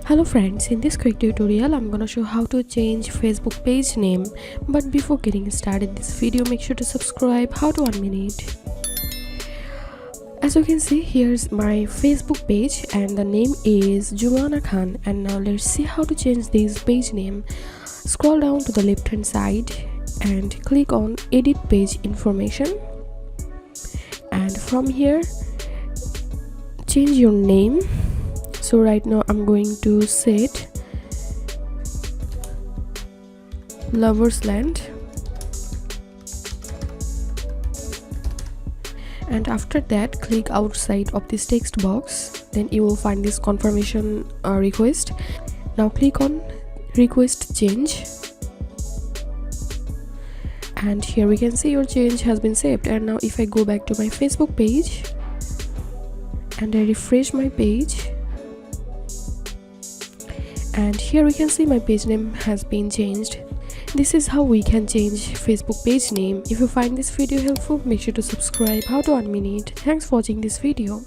Hello friends, in this quick tutorial I'm gonna show how to change Facebook page name. But before getting started this video, make sure to subscribe. How to 1 minute. As you can see, here's my Facebook page and the name is Jumana Khan. And now let's see how to change this page name. Scroll down to the left hand side and click on edit page information, and from here change your name. So right now I'm going to set Lovers Land, and after that click outside of this text box. Then you will find this confirmation request. Now click on request change, and here we can see your change has been saved. And now if I go back to my Facebook page and I refresh my page, and here we can see my page name has been changed. This is how we can change Facebook page name. If you find this video helpful, make sure to subscribe. How to 1 minute. Thanks for watching this video.